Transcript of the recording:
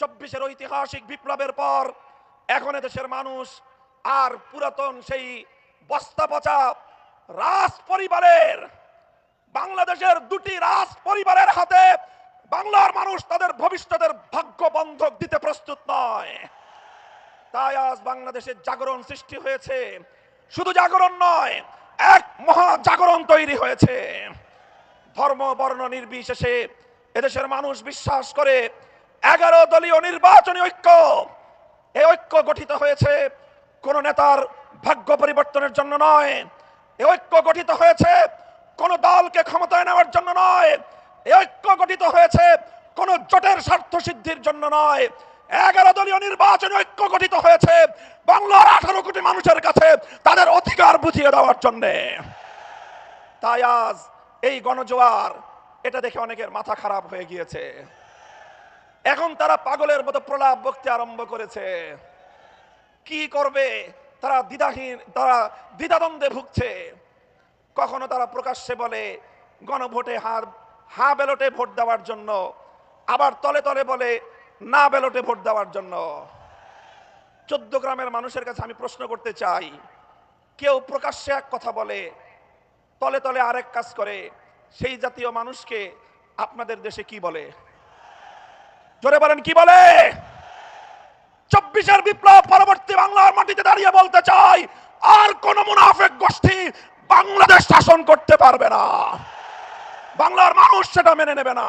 24-এর ঐতিহাসিক বিপ্লবের পর এখন দেশের মানুষ আর পুরাতন সেই বস্তা পচা রাজ পরিবারের, বাংলাদেশের দুটি রাজ পরিবারের হাতে বাংলার মানুষ তাদের ভবিষ্যতের ভাগ্য বন্ধক দিতে প্রস্তুত নয়। তাই আজ বাংলাদেশের জাগরণ সৃষ্টি হয়েছে। শুধু জাগরণ নয়, এক মহা জাগরণ তৈরি হয়েছে। ধর্ম বর্ণ নির্বিশেষে এদেশের মানুষ বিশ্বাস করে 11 দলীয় নির্বাচনী ঐক্য, এই ঐক্য গঠিত হয়েছে কোন নেতার ভাগ্য পরিবর্তনের জন্য নয়। এই ঐক্য গঠিত হয়েছে কোন দলকে ক্ষমতায় নেওয়ার জন্য নয়। এই ঐক্য গঠিত হয়েছে কোন জোটের স্বার্থ সিদ্ধির জন্য নয়। 11 দলীয় নির্বাচনী ঐক্য গঠিত হয়েছে বাংলার 18 কোটি মানুষের কাছে তাদের অধিকার বুঝিয়ে দেওয়ার জন্য। তাই আজ এই গণজোয়ার, এটা দেখে অনেকের মাথা খারাপ হয়ে গিয়েছে। এখন তারা পাগলের মতো প্রলাপ বকতে আরম্ভ করেছে। কি করবে তারা দ্বিধাহীন, তারা দ্বিধাদ্বন্দ্বে ভুগছে। কখনো তারা প্রকাশ্যে বলে গণভোটে হা ব্যালটে ভোট দেওয়ার জন্য, আবার তলে তলে বলে না ব্যালটে ভোট দেওয়ার জন্য। 14 গ্রামের মানুষের কাছে আমি প্রশ্ন করতে চাই, কেউ প্রকাশ্যে এক কথা বলে তলে তলে আরেক কাজ করে, সেই জাতীয় মানুষকে আপনাদের দেশে কি বলে? জোরে বলেন, কি বলে? 24-এর বিপ্লব পরবর্তী বাংলার মাটিতে দাঁড়িয়ে বলতে চাই, আর কোন মুনাফিক গোষ্ঠী বাংলাদেশ শাসন করতে পারবে না। বাংলার মানুষ সেটা মেনে নেবে না।